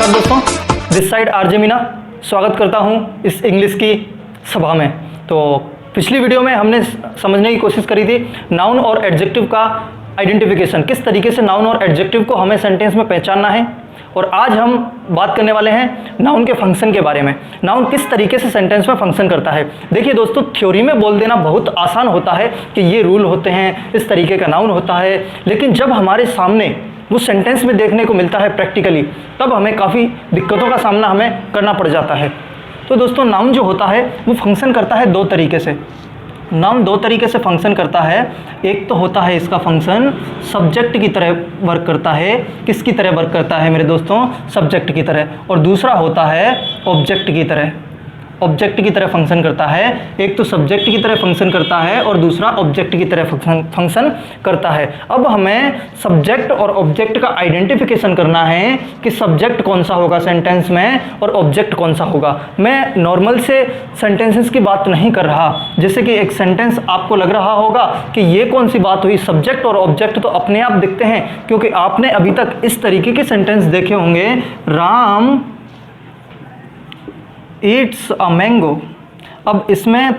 नमस्कार दोस्तों, this side RJ Meena स्वागत करता हूं इस इंग्लिश की सभा में। तो पिछली वीडियो में हमने समझने की कोशिश करी थी नाउन और एडजेक्टिव का आइडेंटिफिकेशन, किस तरीके से नाउन और एडजेक्टिव को हमें सेंटेंस में पहचानना है। और आज हम बात करने वाले हैं नाउन के फंक्शन के बारे में। नाउन किस तरीके से सेंटेंस में फंक्शन करता है। देखिए दोस्तों, थ्योरी में बोल देना बहुत आसान होता है कि ये रूल होते हैं, इस तरीके का नाउन होता है, लेकिन जब हमारे सामने वो सेंटेंस में देखने को मिलता है प्रैक्टिकली, तब हमें काफ़ी दिक्कतों का सामना हमें करना पड़ जाता है। तो दोस्तों, नाउन जो होता है वो फंक्शन करता है दो तरीके से। नाउन दो तरीके से फंक्शन करता है। एक तो होता है इसका फंक्शन सब्जेक्ट की तरह वर्क करता है। किसकी तरह वर्क करता है मेरे दोस्तों? सब्जेक्ट की तरह। और दूसरा होता है ऑब्जेक्ट की तरह। ऑब्जेक्ट की तरह फंक्शन करता है। एक तो सब्जेक्ट की तरह फंक्शन करता है और दूसरा ऑब्जेक्ट की तरह फंक्शन करता है। अब हमें सब्जेक्ट और ऑब्जेक्ट का आइडेंटिफिकेशन करना है कि सब्जेक्ट कौन सा होगा सेंटेंस में और ऑब्जेक्ट कौन सा होगा। मैं नॉर्मल से सेंटेंसेस की बात नहीं कर रहा, जैसे कि एक सेंटेंस आपको लग रहा होगा कि ये कौन सी बात हुई, सब्जेक्ट और ऑब्जेक्ट तो अपने आप दिखते हैं, क्योंकि आपने अभी तक इस तरीके के सेंटेंस देखे होंगे। Ram Yeats a mango. अब इसमें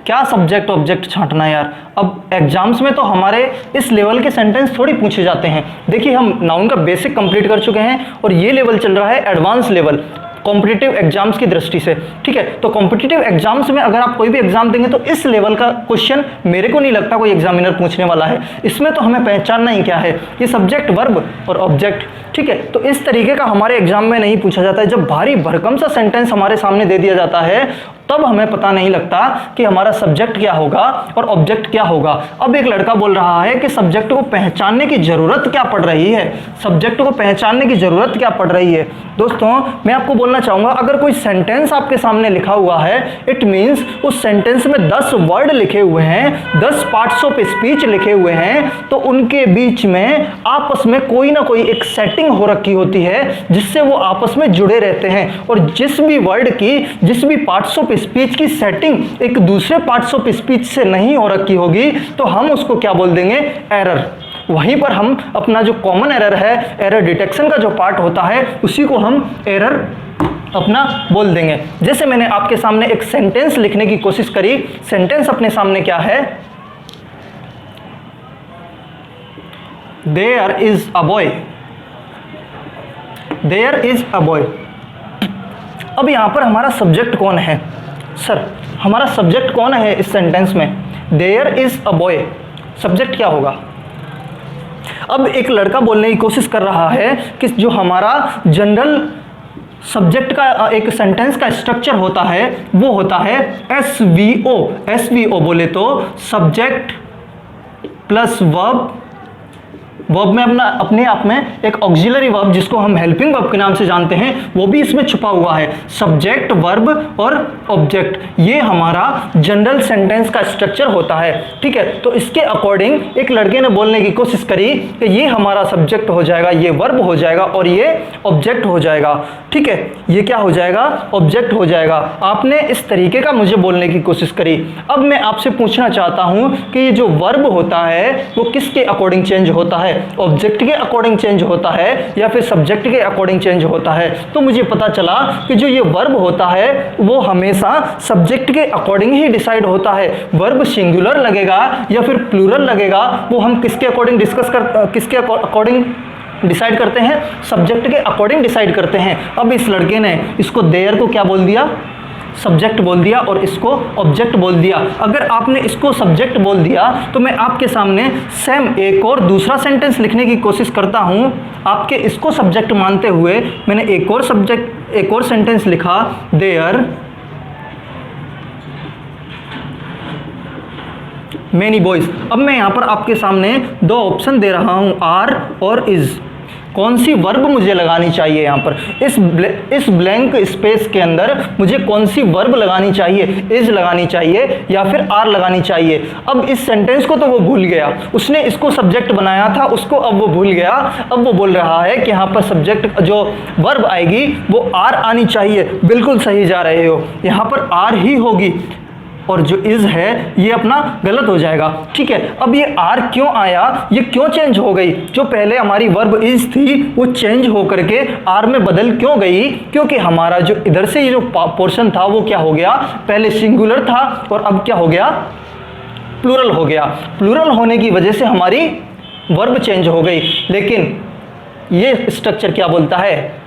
क्या सब्जेक्ट ऑब्जेक्ट छांटना है यार। अब एग्जाम्स में तो हमारे इस लेवल के सेंटेंस थोड़ी पूछे जाते हैं। देखिए, हम नाउन का बेसिक कंप्लीट कर चुके हैं और ये लेवल चल रहा है एडवांस लेवल कॉम्पिटिटिव एग्जाम्स की दृष्टि से। ठीक है, तो कॉम्पिटिटिव एग्जाम्स में अगर आप कोई भी एग्जाम देंगे तो इस लेवल का क्वेश्चन मेरे को नहीं लगता कोई एग्जामिनर पूछने वाला है। इसमें तो हमें पहचानना ही क्या है, ये सब्जेक्ट, वर्ब और ऑब्जेक्ट। ठीक है, तो इस तरीके का हमारे एग्जाम में नहीं पूछा जाता है। जब भारी भरकम सा सेंटेंस हमारे सामने दे दिया जाता है तब हमें पता नहीं लगता कि हमारा सब्जेक्ट क्या होगा और ऑब्जेक्ट क्या होगा। अब एक लड़का बोल रहा है कि सब्जेक्ट को पहचानने की जरूरत क्या पड़ रही है। सब्जेक्ट को पहचानने की जरूरत क्या पड़ रही है? दोस्तों, मैं आपको बोलना चाहूंगा, अगर कोई सेंटेंस आपके सामने लिखा हुआ है, इट मींस उस सेंटेंस में 10 वर्ड लिखे हुए हैं, 10 पार्ट्स ऑफ स्पीच लिखे हुए हैं, तो उनके बीच में आपस में कोई ना कोई एक सेटिंग हो रखी होती है जिससे वो आपस में जुड़े रहते हैं। और जिस भी वर्ड की, जिस भी पार्ट्स ऑफ स्पीच की सेटिंग एक दूसरे पार्ट्स ऑफ स्पीच से नहीं हो रखी होगी तो हम उसको क्या बोल देंगे? एरर। वहीं पर हम अपना जो कॉमन एरर है, एरर डिटेक्शन का जो पार्ट होता है, उसी को हम एरर अपना बोल देंगे। जैसे मैंने आपके सामने एक सेंटेंस लिखने की कोशिश करी। सेंटेंस अपने सामने क्या है? There is a boy. There is a boy. अब यहां पर हमारा सब्जेक्ट कौन है? सर, हमारा सब्जेक्ट कौन है इस सेंटेंस में? There is a boy, subject क्या होगा? अब एक लड़का बोलने की कोशिश कर रहा है कि जो हमारा जनरल सब्जेक्ट का एक सेंटेंस का स्ट्रक्चर होता है वो होता है SVO। SVO बोले तो सब्जेक्ट प्लस वर्ब। वर्ब में अपने आप में एक ऑक्सिलरी वर्ब जिसको हम हेल्पिंग वर्ब के नाम से जानते हैं वो भी इसमें छुपा हुआ है। सब्जेक्ट, वर्ब और ऑब्जेक्ट, ये हमारा जनरल सेंटेंस का स्ट्रक्चर होता है। ठीक है, तो इसके अकॉर्डिंग एक लड़के ने बोलने की कोशिश करी कि ये हमारा सब्जेक्ट हो जाएगा, ये वर्ब हो जाएगा और ये ऑब्जेक्ट हो जाएगा। ठीक है, ये क्या हो जाएगा? ऑब्जेक्ट हो जाएगा। आपने इस तरीके का मुझे बोलने की कोशिश करी। अब मैं आपसे पूछना चाहता हूं कि ये जो वर्ब होता है वो किसके अकॉर्डिंग चेंज होता है? ऑब्जेक्ट के अकॉर्डिंग चेंज होता है या फिर सब्जेक्ट के अकॉर्डिंग चेंज होता है? तो मुझे पता चला कि जो ये वर्ब होता है वो हमेशा सब्जेक्ट के अकॉर्डिंग ही डिसाइड होता है। वर्ब सिंगुलर लगेगा या फिर प्लूरल लगेगा वो हम किसके अकॉर्डिंग किसके अकॉर्डिंग डिसाइड करते हैं? सब्जेक्ट के अकॉर्डिंग डिसाइड करते हैं। अब इस लड़के ने इसको देयर को क्या बोल दिया? सब्जेक्ट बोल दिया और इसको ऑब्जेक्ट बोल दिया। अगर आपने इसको सब्जेक्ट बोल दिया तो मैं आपके सामने सेम एक और दूसरा सेंटेंस लिखने की कोशिश करता हूं। आपके इसको सब्जेक्ट मानते हुए मैंने एक और सेंटेंस लिखा, देयर मेनी बॉयज। अब मैं यहां पर आपके सामने दो ऑप्शन दे रहा हूं, आर और इज। कौन सी वर्ब मुझे लगानी चाहिए यहाँ पर? इस ब्लैंक स्पेस के अंदर मुझे कौन सी वर्ब लगानी चाहिए? इज लगानी चाहिए या फिर आर लगानी चाहिए? अब इस सेंटेंस को तो वो भूल गया, उसने इसको सब्जेक्ट बनाया था, उसको अब वो भूल गया। अब वो बोल रहा है कि यहाँ पर सब्जेक्ट जो वर्ब आएगी वो आर आनी चाहिए। बिल्कुल सही जा रहे हो, यहाँ पर आर ही होगी। और जो इज है ये अपना गलत हो जाएगा। ठीक है, अब ये आर क्यों आया, ये क्यों चेंज हो गई, जो पहले हमारी वर्ब इज थी वो चेंज हो करके आर में बदल क्यों गई, क्योंकि हमारा जो इधर से ये जो पोर्शन था वो क्या हो गया, पहले सिंगुलर था और अब क्या हो गया, प्लूरल हो गया। प्लूरल होने की वजह से हमारी वर्ब चेंज हो गई। लेकिन ये स्ट्रक्चर क्या बोलता है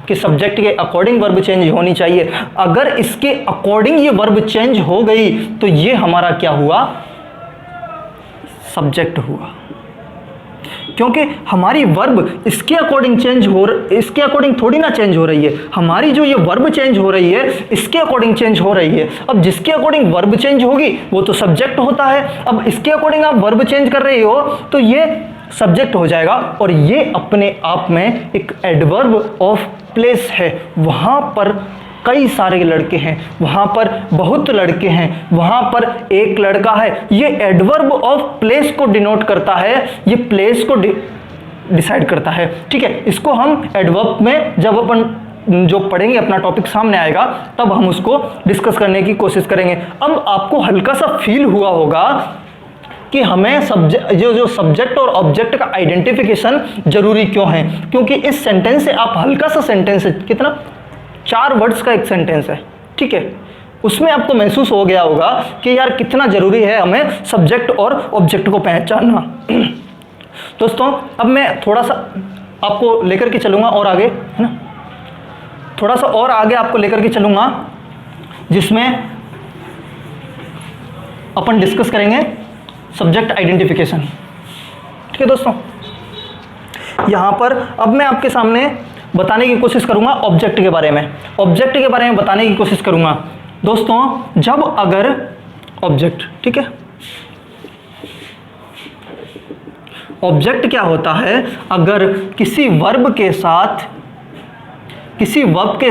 कि सब्जेक्ट के अकॉर्डिंग वर्ब चेंज होनी चाहिए। अगर इसके अकॉर्डिंग ये वर्ब चेंज हो गई तो ये हमारा क्या हुआ, सब्जेक्ट हुआ, क्योंकि हमारी वर्ब इसके अकॉर्डिंग इसके अकॉर्डिंग थोड़ी ना चेंज हो रही है, हमारी जो ये वर्ब चेंज हो रही है इसके अकॉर्डिंग चेंज हो रही है। अब जिसके अकॉर्डिंग वर्ब चेंज होगी वो तो सब्जेक्ट होता है। अब इसके अकॉर्डिंग आप वर्ब चेंज कर रहे हो तो ये सब्जेक्ट हो जाएगा, और ये अपने आप में एक एडवर्ब ऑफ प्लेस है। वहां पर कई सारे लड़के हैं, वहां पर बहुत लड़के हैं, वहां पर एक लड़का है, ये एडवर्ब ऑफ प्लेस को डिनोट करता है, ये प्लेस को डिसाइड करता है। ठीक है, इसको हम एडवर्ब में जब अपन जो पढ़ेंगे, अपना टॉपिक सामने आएगा, तब हम उसको डिस्कस करने की कोशिश करेंगे। अब आपको हल्का सा फील हुआ होगा कि हमें जो सब्जेक्ट और ऑब्जेक्ट का आइडेंटिफिकेशन जरूरी क्यों है, क्योंकि इस सेंटेंस से आप हल्का सा सेंटेंस है, कितना 4 वर्ड्स का एक सेंटेंस है। ठीक है, उसमें आपको महसूस हो गया होगा कि यार कितना जरूरी है हमें सब्जेक्ट और ऑब्जेक्ट को पहचानना। दोस्तों अब मैं थोड़ा सा आपको लेकर के चलूंगा और आगे, है ना, थोड़ा सा और आगे आपको लेकर के चलूंगा, जिसमें अपन डिस्कस करेंगे सब्जेक्ट आइडेंटिफिकेशन। ठीक है दोस्तों, यहां पर अब मैं आपके सामने बताने की कोशिश करूंगा ऑब्जेक्ट के बारे में, ऑब्जेक्ट के बारे में बताने की कोशिश करूंगा। दोस्तों जब अगर ऑब्जेक्ट, ठीक है, ऑब्जेक्ट क्या होता है, अगर किसी वर्ब के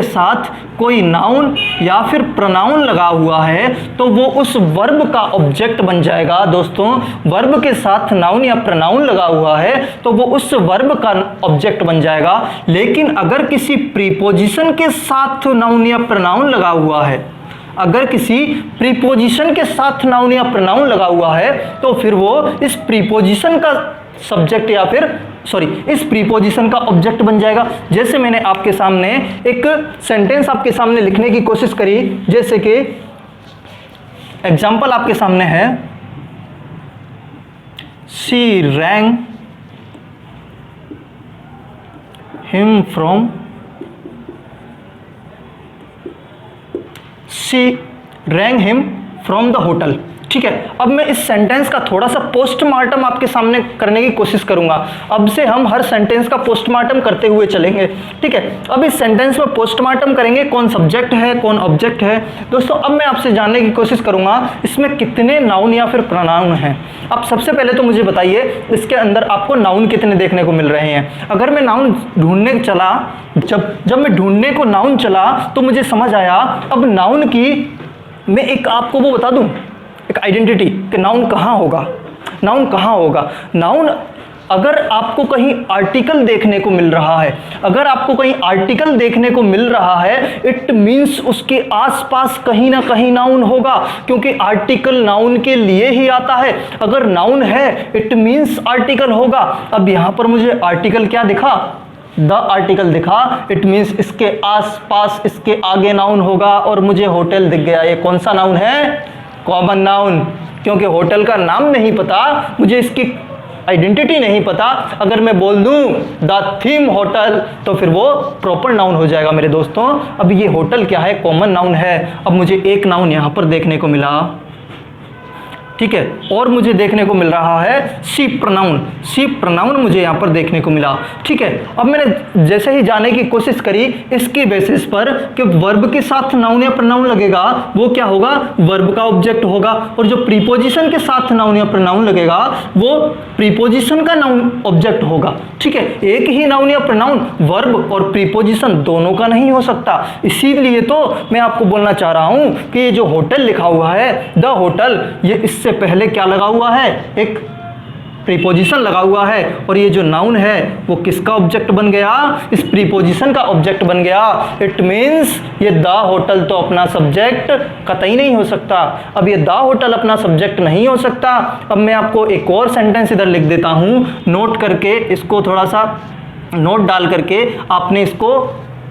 साथ कोई नाउन या फिर प्रोनाउन लगा हुआ है तो वो उस वर्ब का ऑब्जेक्ट बन जाएगा। दोस्तों वर्ब के साथ नाउन या प्रोनाउन लगा हुआ है तो वो उस वर्ब का ऑब्जेक्ट बन जाएगा। लेकिन अगर किसी प्रीपोजिशन के साथ नाउन या प्रोनाउन लगा हुआ है, अगर किसी प्रीपोजिशन के साथ नाउन या प्रोनाउन लगा हुआ है तो फिर वो इस प्रीपोजिशन का सब्जेक्ट या फिर इस प्रीपोजिशन का ऑब्जेक्ट बन जाएगा। जैसे मैंने आपके सामने एक सेंटेंस आपके सामने लिखने की कोशिश करी, जैसे कि एग्जाम्पल आपके सामने है, she wrong him from the hotel. ठीक है, अब मैं इस सेंटेंस का थोड़ा सा पोस्टमार्टम आपके सामने करने की कोशिश करूंगा। अब से हम हर सेंटेंस का पोस्टमार्टम करते हुए चलेंगे। ठीक है, अब इस सेंटेंस में पोस्टमार्टम करेंगे, कौन सब्जेक्ट है कौन ऑब्जेक्ट है। दोस्तों अब मैं आपसे जानने की कोशिश करूंगा इसमें कितने नाउन या फिर प्रोनाउन हैं। अब सबसे पहले तो मुझे बताइए इसके अंदर आपको नाउन कितने देखने को मिल रहे हैं। अगर मैं नाउन ढूंढने चला, जब मैं ढूंढने को नाउन चला तो मुझे समझ आया, अब नाउन की मैं एक आपको वो बता दूं, एक आइडेंटिटी कि नाउन कहाँ होगा, नाउन कहाँ होगा। नाउन अगर आपको कहीं आर्टिकल देखने को मिल रहा है, अगर आपको कहीं आर्टिकल देखने को मिल रहा है, इट मीन्स उसके आसपास कहीं ना कहीं नाउन होगा, क्योंकि आर्टिकल नाउन के लिए ही आता है। अगर नाउन है इट मीन्स आर्टिकल होगा। अब यहाँ पर मुझे आर्टिकल क्या दिखा, द आर्टिकल दिखा, इट मीन्स इसके आसपास इसके आगे नाउन होगा, और मुझे होटल दिख गया। ये कौन सा नाउन है, कॉमन नाउन, क्योंकि होटल का नाम नहीं पता, मुझे इसकी आइडेंटिटी नहीं पता। अगर मैं बोल दूं द थीम होटल तो फिर वो प्रॉपर नाउन हो जाएगा मेरे दोस्तों। अब ये होटल क्या है, कॉमन नाउन है। अब मुझे एक नाउन यहां पर देखने को मिला, ठीक है, और मुझे देखने को मिल रहा है सी प्रोनाउन, सी प्रोनाउन मुझे यहाँ पर देखने को मिला। ठीक है, अब मैंने जैसे ही जाने की कोशिश करी इसकी बेसिस पर कि वर्ब के साथ नाउन या प्रोनाउन लगेगा वो क्या होगा, वर्ब का ऑब्जेक्ट होगा, और जो प्रीपोजिशन के साथ नाउन या प्रोनाउन लगेगा वो प्रीपोजिशन का नाउन ऑब्जेक्ट होगा। ठीक है, एक ही नाउन या प्रोनाउन वर्ब और प्रीपोजिशन दोनों का नहीं हो सकता। इसीलिए तो मैं आपको बोलना चाह रहा हूं कि ये जो होटल लिखा हुआ है द होटल, ये इससे पहले क्या लगा हुआ है, एक प्रीपोजिशन लगा हुआ है और ये जो नाउन है वो किसका ऑब्जेक्ट बन गया, इस प्रीपोजिशन का ऑब्जेक्ट बन गया। इट मीन्स ये द होटल तो अपना सब्जेक्ट कतई नहीं हो सकता। अब ये द होटल अपना सब्जेक्ट नहीं हो सकता। अब मैं आपको एक और सेंटेंस इधर लिख देता हूँ, नोट करके इसको थोड़ा सा नोट डाल करके आपने इसको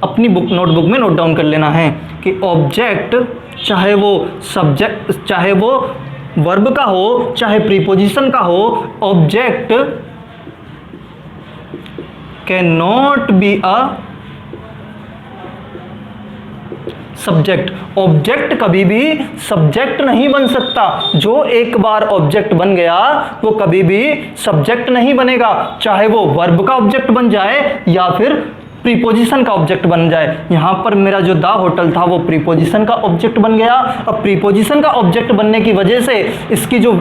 अपनी नोटबुक में नोट डाउन कर लेना है कि ऑब्जेक्ट चाहे वो सब्जेक्ट, चाहे वो वर्ब का हो चाहे प्रीपोजिशन का हो, object can not be a subject. Object कभी भी सब्जेक्ट नहीं बन सकता। जो एक बार ऑब्जेक्ट बन गया वो कभी भी सब्जेक्ट नहीं बनेगा, चाहे वो वर्ब का ऑब्जेक्ट बन जाए या फिर प्रीपोजिशन का ऑब्जेक्ट बन जाए। यहां पर मेरा जो द होटल था वो प्रीपोजिशन का ऑब्जेक्ट बन गया। अब प्रीपोजिशन का ऑब्जेक्ट बनने की वजह से इसकी जो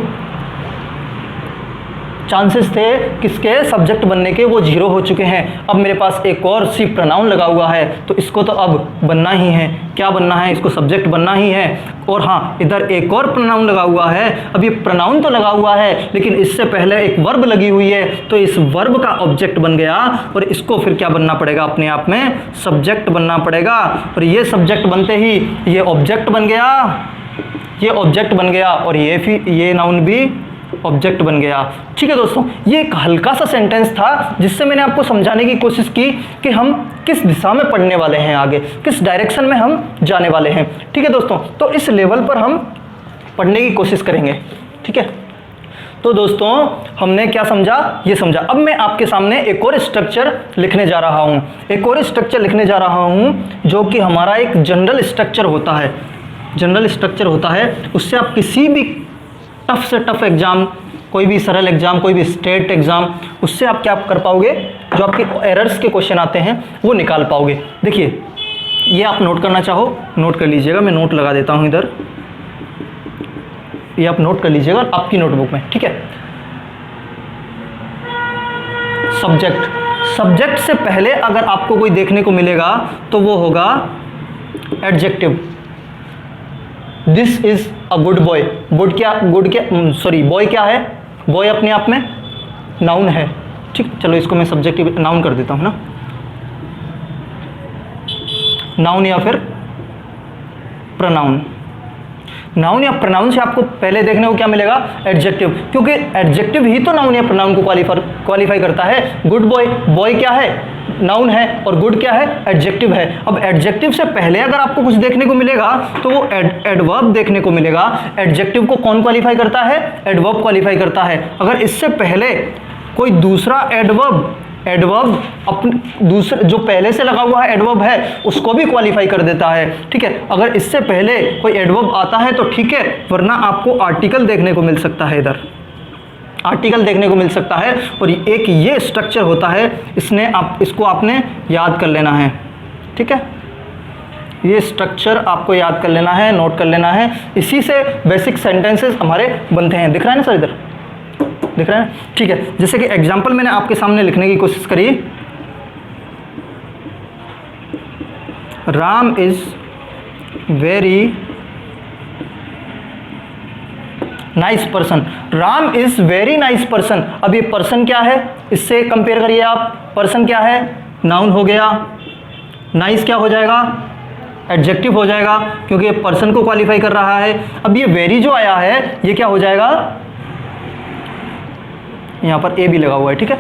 चांसेस थे किसके सब्जेक्ट बनने के वो 0 हो चुके हैं। अब मेरे पास एक और सी प्रोनाउन लगा हुआ है तो इसको तो अब बनना ही है। क्या बनना है, इसको सब्जेक्ट बनना ही है। और हाँ, इधर एक और प्रोनाउन लगा हुआ है। अब ये प्रोनाउन तो लगा हुआ है लेकिन इससे पहले एक वर्ब लगी हुई है तो इस वर्ब का ऑब्जेक्ट बन गया और इसको फिर क्या बनना पड़ेगा, अपने आप में सब्जेक्ट बनना पड़ेगा। और ये सब्जेक्ट बनते ही ये ऑब्जेक्ट बन गया, ये ऑब्जेक्ट बन गया और ये नाउन भी ऑब्जेक्ट बन गया। ठीक है दोस्तों, ये एक हल्का सा सेंटेंस था जिससे मैंने आपको समझाने की कोशिश की कि हम किस दिशा में पढ़ने वाले हैं, आगे किस डायरेक्शन में हम जाने वाले हैं। ठीक है दोस्तों, तो इस लेवल पर हम पढ़ने की कोशिश करेंगे। ठीक है, तो दोस्तों हमने क्या समझा, ये समझा। अब मैं आपके सामने एक और स्ट्रक्चर लिखने जा रहा हूँ, एक और स्ट्रक्चर लिखने जा रहा हूँ जो कि हमारा एक जनरल स्ट्रक्चर होता है। जनरल स्ट्रक्चर होता है, उससे आप किसी भी टफ से टफ एग्जाम, कोई भी सरल एग्जाम, कोई भी स्टेट एग्जाम, उससे आप क्या कर पाओगे, जो आपके एरर्स के क्वेश्चन आते हैं वो निकाल पाओगे। देखिए, ये आप नोट करना चाहो नोट कर लीजिएगा, मैं नोट लगा देता हूँ इधर, ये आप नोट कर लीजिएगा आपकी नोटबुक में। ठीक है, सब्जेक्ट, सब्जेक्ट से पहले अगर आपको कोई देखने को मिलेगा तो वो होगा adjective. This is a good boy. Good क्या सॉरी बॉय क्या है, बॉय अपने आप में नाउन है। ठीक, चलो इसको मैं सब्जेक्टिव नाउन कर देता हूं ना, नाउन या फिर प्रोनाउन। नाउन या प्रोनाउन से आपको पहले देखने को क्या मिलेगा, एडजेक्टिव, क्योंकि एडजेक्टिव ही तो नाउन या प्रोनाउन को क्वालिफाई करता है। गुड बॉय, बॉय क्या है, नाउन है, और गुड क्या है, एडजेक्टिव है। अब एडजेक्टिव से पहले अगर आपको कुछ देखने को मिलेगा तो वो एडवर्ब देखने को मिलेगा। एडजेक्टिव को कौन क्वालिफाई करता है, एडवर्ब क्वालिफाई करता है। अगर इससे पहले कोई दूसरा एडवर्ब अपने दूसरे जो पहले से लगा हुआ है एडवर्ब है उसको भी क्वालिफाई कर देता है। ठीक है, अगर इससे पहले कोई एडवर्ब आता है तो ठीक है, वरना आपको आर्टिकल देखने को मिल सकता है, इधर आर्टिकल देखने को मिल सकता है। और एक ये स्ट्रक्चर होता है, इसको आपने याद कर लेना है। ठीक है, ये स्ट्रक्चर आपको याद कर लेना है, नोट कर लेना है। इसी से बेसिक सेंटेंसेस हमारे बनते हैं। दिख रहा है ना सर, इधर दिख रहा है? ठीक है, जैसे कि एग्जाम्पल मैंने आपके सामने लिखने की कोशिश करी, Ram is very nice person. Ram is very nice person. अब ये पर्सन क्या है, इससे कंपेयर करिए आप। पर्सन क्या है, नाउन हो गया। नाइस क्या हो जाएगा, एडजेक्टिव हो जाएगा, क्योंकि ये पर्सन को क्वालिफाई कर रहा है। अब ये वेरी जो आया है ये क्या हो जाएगा, यहाँ पर ए भी लगा हुआ है। ठीक है,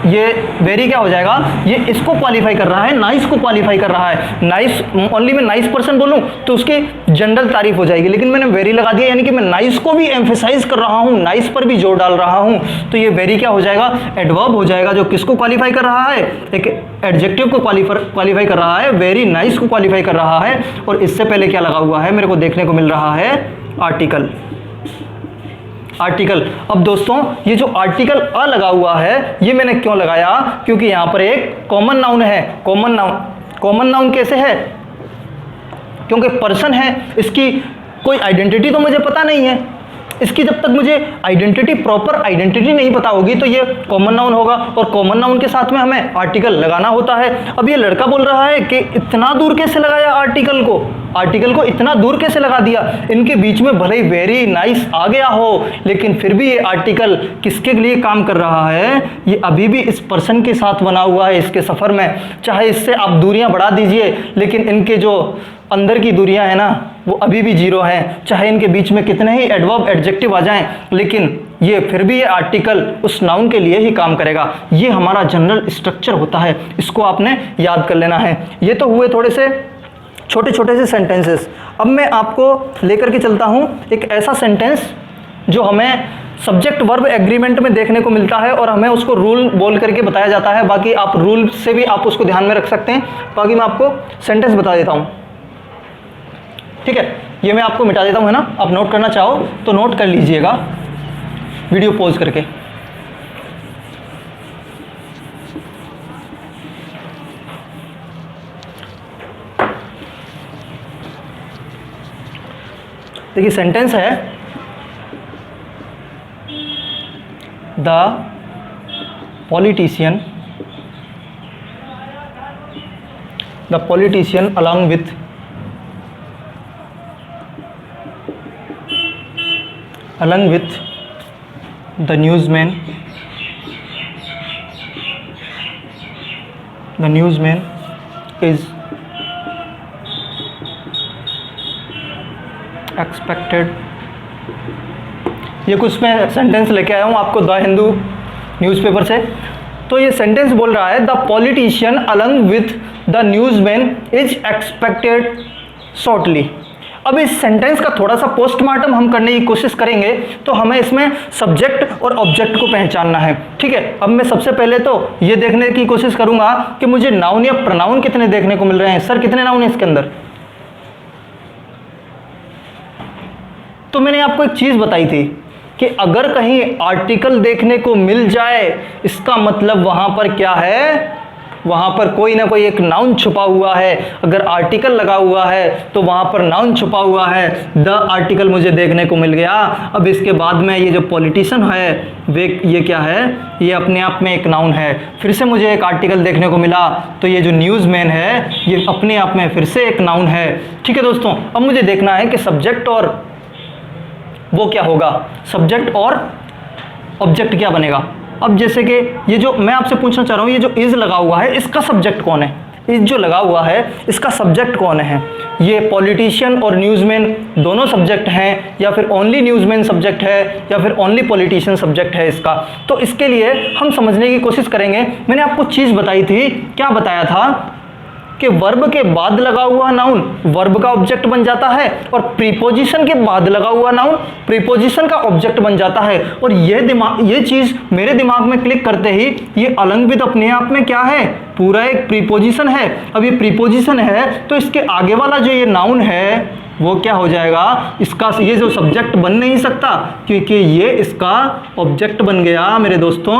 ये वेरी क्या हो जाएगा, ये इसको क्वालिफाई कर रहा है, नाइस को क्वालिफाई कर रहा है। नाइस ओनली मैं नाइस पर्सन बोलूँ तो उसकी जनरल तारीफ हो जाएगी, लेकिन मैंने वेरी लगा दिया, यानी कि मैं नाइस को भी एम्फेसाइज कर रहा हूँ, नाइस पर भी जोर डाल रहा हूँ। तो ये वेरी क्या हो जाएगा, एडवर्ब हो जाएगा, जो किसको क्वालिफाई कर रहा है, एक एडजेक्टिव को क्वालिफाई कर रहा है, वेरी नाइस को क्वालिफाई कर रहा है। और इससे पहले क्या लगा हुआ है, मेरे को देखने को मिल रहा है आर्टिकल। आर्टिकल। अब दोस्तों ये जो आर्टिकल अ लगा हुआ है ये मैंने क्यों लगाया, क्योंकि यहां पर एक कॉमन नाउन है। कॉमन नाउन कैसे है, क्योंकि पर्सन है, इसकी कोई आइडेंटिटी तो मुझे पता नहीं है। इसकी जब तक मुझे आइडेंटिटी, प्रॉपर आइडेंटिटी नहीं पता होगी तो ये कॉमन नाउन होगा, और कॉमन नाउन के साथ में हमें आर्टिकल लगाना होता है। अब ये लड़का बोल रहा है कि इतना दूर कैसे लगाया आर्टिकल को। आर्टिकल को इतना दूर कैसे लगा दिया? इनके बीच में भले ही वेरी नाइस आ गया हो, लेकिन फिर भी ये आर्टिकल किसके लिए काम कर रहा है? ये अभी भी इस पर्सन के साथ बना हुआ है इसके सफ़र में। चाहे इससे आप दूरियां बढ़ा दीजिए, लेकिन इनके जो अंदर की दूरियां हैं ना, वो अभी भी जीरो हैं। चाहे इनके बीच में कितने ही एडवर्ब एडजेक्टिव आ जाएं, लेकिन ये फिर भी ये आर्टिकल उस नाउन के लिए ही काम करेगा। ये हमारा जनरल स्ट्रक्चर होता है, इसको आपने याद कर लेना है। ये तो हुए थोड़े से छोटे छोटे से सेंटेंसेस। अब मैं आपको लेकर के चलता हूँ एक ऐसा सेंटेंस जो हमें सब्जेक्ट वर्ब एग्रीमेंट में देखने को मिलता है और हमें उसको रूल बोल करके बताया जाता है। बाकी आप रूल से भी आप उसको ध्यान में रख सकते हैं। बाकी मैं आपको सेंटेंस बता देता हूँ, ठीक है? ये मैं आपको मिटा देता हूँ, है ना? आप नोट करना चाहो तो नोट कर लीजिएगा वीडियो पॉज करके। देखिए सेंटेंस है, the politician along with the newsman is expected। ये कुछ मैं सेंटेंस लेके आया हूँ आपको द हिंदू न्यूज़पेपर से। तो ये सेंटेंस बोल रहा है the politician along with the newsman is expected shortly. अब इस सेंटेंस का थोड़ा सा पोस्टमार्टम हम करने की कोशिश करेंगे, तो हमें इसमें सब्जेक्ट और ऑब्जेक्ट को पहचानना है, ठीक है? अब मैं सबसे पहले तो ये देखने की कोशिश करूंगा कि मुझे नाउन या प्रोनाउन कितने देखने को मिल रहे हैं। सर कितने नाउन है इसके अंदर? तो मैंने आपको एक चीज बताई थी कि अगर कहीं आर्टिकल देखने को मिल जाए, इसका मतलब वहां पर क्या है? वहां पर कोई ना कोई एक नाउन छुपा हुआ है। अगर आर्टिकल लगा हुआ है तो वहां पर नाउन छुपा हुआ है। द आर्टिकल मुझे देखने को मिल गया। अब इसके बाद में ये जो पॉलिटिशियन है वे ये क्या है? ये अपने आप में एक नाउन है। फिर से मुझे एक आर्टिकल देखने को मिला, तो ये जो न्यूज़मैन है ये अपने आप में फिर से एक नाउन है, ठीक है दोस्तों? अब मुझे देखना है कि सब्जेक्ट और वो क्या होगा, सब्जेक्ट और ऑब्जेक्ट क्या बनेगा। अब जैसे कि ये जो मैं आपसे पूछना चाह रहा हूँ, ये जो इज लगा हुआ है इसका सब्जेक्ट कौन है? इज जो लगा हुआ है इसका सब्जेक्ट कौन है? ये पॉलिटिशियन और न्यूज़मैन दोनों सब्जेक्ट हैं, या फिर ओनली न्यूज़मैन सब्जेक्ट है, या फिर ओनली पॉलिटिशियन सब्जेक्ट है इसका? तो इसके लिए हम समझने की कोशिश करेंगे। मैंने आपको चीज़ बताई थी, क्या बताया था कि वर्ब के बाद लगा हुआ नाउन वर्ब का ऑब्जेक्ट बन जाता है, और प्रीपोजिशन के बाद लगा हुआ नाउन प्रीपोजिशन का ऑब्जेक्ट बन जाता है। और ये चीज़ मेरे दिमाग में क्लिक करते ही ये अलंग विद अपने आप में क्या है? पूरा एक प्रीपोजिशन है। अब ये प्रीपोजिशन है तो इसके आगे वाला जो ये नाउन है वो क्या हो जाएगा? इसका ये जो सब्जेक्ट बन नहीं सकता, क्योंकि ये इसका ऑब्जेक्ट बन गया मेरे दोस्तों।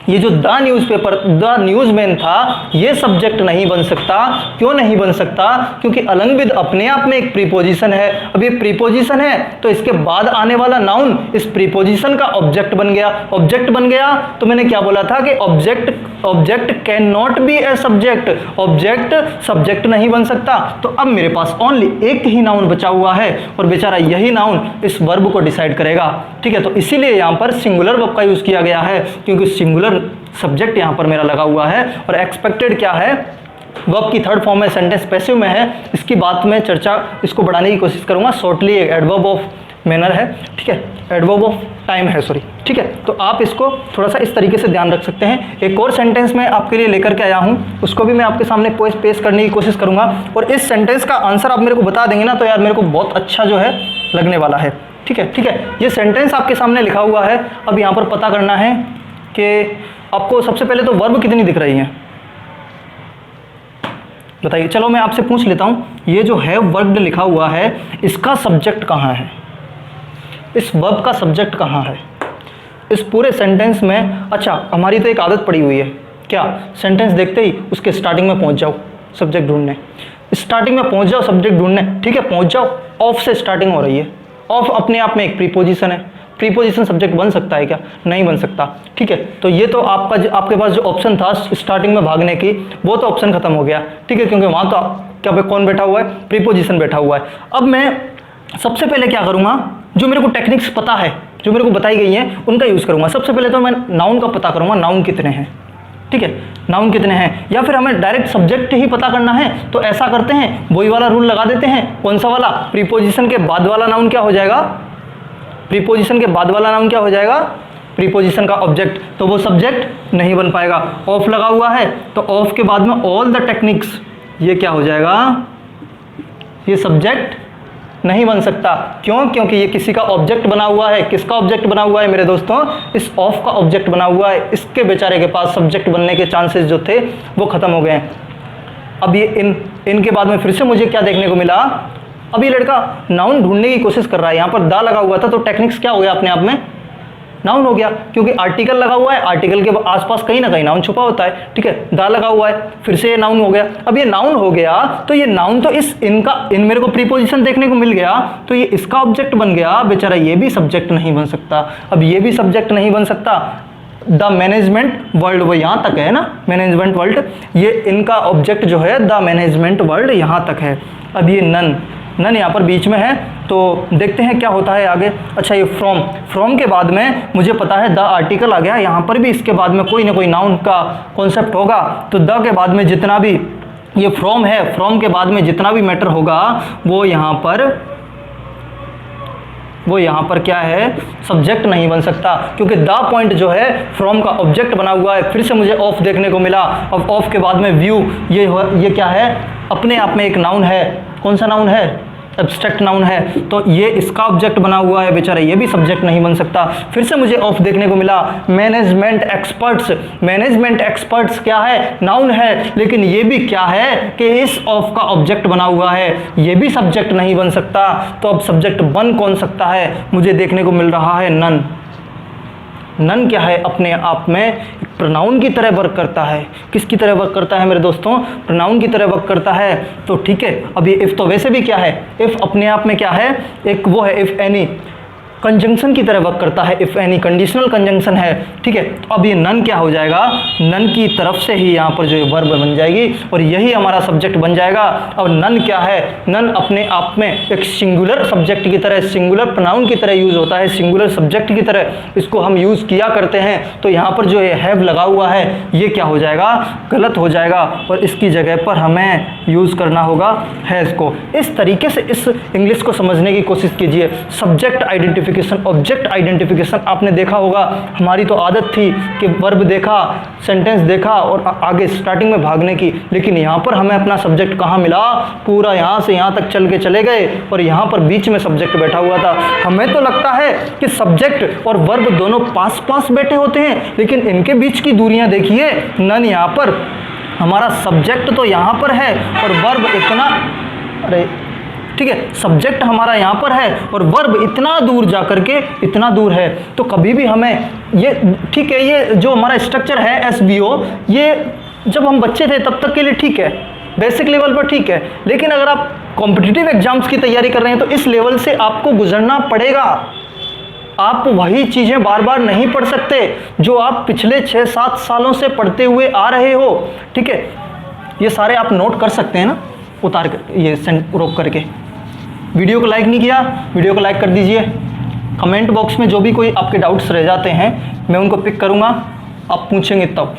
ये जो द न्यूज़पेपर द न्यूज़मैन था ये सब्जेक्ट नहीं बन सकता। क्यों नहीं बन सकता? क्योंकि अलंग विद अपने आप में एक प्रीपोजिशन है। अब ये प्रीपोजिशन है तो इसके बाद आने वाला नाउन इस प्रीपोजिशन का ऑब्जेक्ट बन गया। ऑब्जेक्ट बन गया तो मैंने क्या बोला था कि object can not be a subject. Object subject नहीं बन सकता। तो अब मेरे पास ओनली एक ही नाउन बचा हुआ है, और बेचारा यही नाउन इस वर्ब को डिसाइड करेगा, ठीक है? तो इसीलिए यहाँ पर सिंगुलर वर्ब का यूज़ किया गया है, क्योंकि सिंगुलर सब्जेक्ट यहां पर मेरा लगा हुआ है। और एक्सपेक्टेड क्या है? वर्ब की थर्ड फॉर्म में, सेंटेंस पैसिव में है। इसकी बात में चर्चा इसको बढ़ाने की कोशिश करूंगा। शॉर्टली एडवर्ब ऑफ मैनर है, ठीक है? एडवर्ब ऑफ टाइम है, सॉरी, ठीक है? तो आप इसको थोड़ा सा इस तरीके से ध्यान रख सकते हैं। एक और सेंटेंस मैं आपके लिए लेकर के आया हूं, उसको भी मैं आपके सामने पेश करने की कोशिश करूंगा। और इस सेंटेंस का आंसर आप मेरे को बता देंगे ना, तो यार मेरे को बहुत अच्छा जो है लगने वाला है, ठीक है? ठीक है, ये सेंटेंस आपके सामने लिखा हुआ है। अब यहाँ पर पता करना है कि आपको सबसे पहले तो वर्ब कितनी दिख रही है, बताइए। चलो मैं आपसे पूछ लेता हूँ, ये जो है वर्ब लिखा हुआ है इसका सब्जेक्ट कहाँ है? इस वर्ब का सब्जेक्ट कहाँ है इस पूरे सेंटेंस में? अच्छा, हमारी तो एक आदत पड़ी हुई है, क्या? सेंटेंस देखते ही उसके स्टार्टिंग में पहुँच जाओ सब्जेक्ट ढूंढने। स्टार्टिंग में पहुँच जाओ सब्जेक्ट ढूंढने, ठीक है? पहुँच जाओ। ऑफ से स्टार्टिंग हो रही है। ऑफ अपने आप में एक प्रीपोजिशन है, प्रीपोजिशन सब्जेक्ट बन सकता है क्या? नहीं बन सकता। ठीक है, तो ये तो आपके पास जो ऑप्शन था स्टार्टिंग में भागने की, वो तो ऑप्शन खत्म हो गया। ठीक है, क्योंकि वहाँ तो क्या कौन बैठा हुआ है? प्रीपोजिशन बैठा हुआ है। अब मैं सबसे पहले क्या करूँगा, जो मेरे को टेक्निक्स पता है, जो मेरे को बताई गई हैं, उनका यूज़ करूँगा। सबसे पहले तो मैं नाउन का पता करूँगा, नाउन कितने हैं। ठीक है, नाउन कितने हैं, या फिर हमें डायरेक्ट सब्जेक्ट ही पता करना है तो ऐसा करते हैं, वही वाला रूल लगा देते हैं। कौन सा वाला? प्रीपोजिशन के बाद वाला नाउन क्या हो जाएगा? प्रीपोजिशन के बाद वाला नाउन क्या हो जाएगा? प्रीपोजिशन का ऑब्जेक्ट, तो वो सब्जेक्ट नहीं बन पाएगा। ऑफ लगा हुआ है तो ऑफ के बाद में ऑल द टेक्निक्स, ये क्या हो जाएगा? ये सब्जेक्ट नहीं बन सकता। क्यों? क्योंकि ये किसी का ऑब्जेक्ट बना हुआ है। किसका ऑब्जेक्ट बना हुआ है मेरे दोस्तों? इस ऑफ का ऑब्जेक्ट बना हुआ है। इसके बेचारे के पास सब्जेक्ट बनने के चांसेस जो थे वो खत्म हो गए हैं। अब ये इनके बाद में फिर से मुझे क्या देखने को मिला? अब ये लड़का नाउन ढूंढने की कोशिश कर रहा है। यहाँ पर दा लगा हुआ था तो टेक्निक्स क्या हो गया? अपने आप में नाउन हो गया, क्योंकि आर्टिकल लगा हुआ है, आर्टिकल के आसपास कहीं ना कहीं नाउन छुपा होता है। ठीक है, दा लगा हुआ है, फिर से ये नाउन हो गया। अब ये नाउन हो गया तो ये नाउन तो इन मेरे को प्रीपोजिशन देखने को मिल गया तो ये इसका ऑब्जेक्ट बन गया। बेचारा ये भी सब्जेक्ट नहीं बन सकता। अब ये भी सब्जेक्ट नहीं बन सकता। द मैनेजमेंट वर्ल्ड, वो यहाँ तक है ना, मैनेजमेंट वर्ल्ड, ये इनका ऑब्जेक्ट जो है द मैनेजमेंट वर्ल्ड यहाँ तक है। अब ये नन यहाँ पर बीच में है, तो देखते हैं क्या होता है आगे। अच्छा, ये फ्रॉम के बाद में मुझे पता है द आर्टिकल आ गया। यहाँ पर भी इसके बाद में कोई ना कोई नाउन का कॉन्सेप्ट होगा, तो द के बाद में जितना भी ये फ्रॉम है, फ्रॉम के बाद में जितना भी मैटर होगा वो यहाँ पर क्या है? सब्जेक्ट नहीं बन सकता, क्योंकि द पॉइंट जो है फ्रॉम का ऑब्जेक्ट बना हुआ है। फिर से मुझे ऑफ देखने को मिला। अब ऑफ के बाद में व्यू, ये क्या है? अपने आप में एक नाउन है। कौन सा नाउन है? एब्स्ट्रैक्ट नाउन है, तो ये इसका ऑब्जेक्ट बना हुआ है। बेचारा ये भी सब्जेक्ट नहीं बन सकता। फिर से मुझे ऑफ देखने को मिला। मैनेजमेंट एक्सपर्ट्स क्या है? नाउन है, लेकिन ये भी क्या है कि इस ऑफ का ऑब्जेक्ट बना हुआ है। ये भी सब्जेक्ट नहीं बन सकता। तो अब सब्जेक्ट बन कौन सकता है? मुझे देखने को मिल रहा है नन क्या है? अपने आप में प्रोनाउन की तरह वर्क करता है। किसकी तरह वर्क करता है मेरे दोस्तों? प्रोनाउन की तरह वर्क करता है। तो ठीक है, अब ये इफ़ तो वैसे भी क्या है? इफ़ अपने आप में क्या है? एक वो है इफ़ एनी, कंजंक्शन की तरह वर्क करता है। इफ़ एनी कंडीशनल कंजंक्शन है। ठीक है, तो अब ये नन क्या हो जाएगा? नन की तरफ से ही यहाँ पर जो है वर्ब बन जाएगी और यही हमारा सब्जेक्ट बन जाएगा। अब नन क्या है? नन अपने आप में एक सिंगुलर सब्जेक्ट की तरह, सिंगुलर प्रोनाउन की तरह यूज़ होता है, सिंगुलर सब्जेक्ट की तरह इसको हम यूज़ किया करते हैं। तो यहाँ पर जो है हैव लगा हुआ है, ये क्या हो जाएगा? गलत हो जाएगा और इसकी जगह पर हमें यूज़ करना होगा हैज़ को। इस तरीके से इस इंग्लिश को समझने की कोशिश कीजिए। सब्जेक्ट आइडेंटिफिकेशन, ऑब्जेक्ट आइडेंटिफिकेशन आपने देखा होगा। हमारी तो आदत थी कि वर्ब देखा, सेंटेंस देखा और आगे स्टार्टिंग में भागने की, लेकिन यहाँ पर हमें अपना सब्जेक्ट कहाँ मिला? पूरा यहाँ से यहाँ तक चल के चले गए और यहाँ पर बीच में सब्जेक्ट बैठा हुआ था। हमें तो लगता है कि सब्जेक्ट और वर्ब दोनों पास पास बैठे होते हैं, लेकिन इनके बीच की दूरियां देखिए। नन यहाँ पर, हमारा सब्जेक्ट तो यहाँ पर है और वर्ब इतना, अरे ठीक है, सब्जेक्ट हमारा यहाँ पर है और वर्ब इतना दूर जा करके इतना दूर है। तो कभी भी हमें ये, ठीक है, ये जो हमारा स्ट्रक्चर है SVO, ये जब हम बच्चे थे तब तक के लिए ठीक है, बेसिक लेवल पर ठीक है, लेकिन अगर आप कॉम्पिटिटिव एग्जाम्स की तैयारी कर रहे हैं तो इस लेवल से आपको गुजरना पड़ेगा। आप वही चीज़ें बार बार नहीं पढ़ सकते जो आप पिछले 6-7 सालों से पढ़ते हुए आ रहे हो। ठीक है, ये सारे आप नोट कर सकते हैं ना, उतार कर, ये रोक करके। वीडियो को लाइक नहीं किया, वीडियो को लाइक कर दीजिए। कमेंट बॉक्स में जो भी कोई आपके डाउट्स रह जाते हैं मैं उनको पिक करूँगा, आप पूछेंगे तब।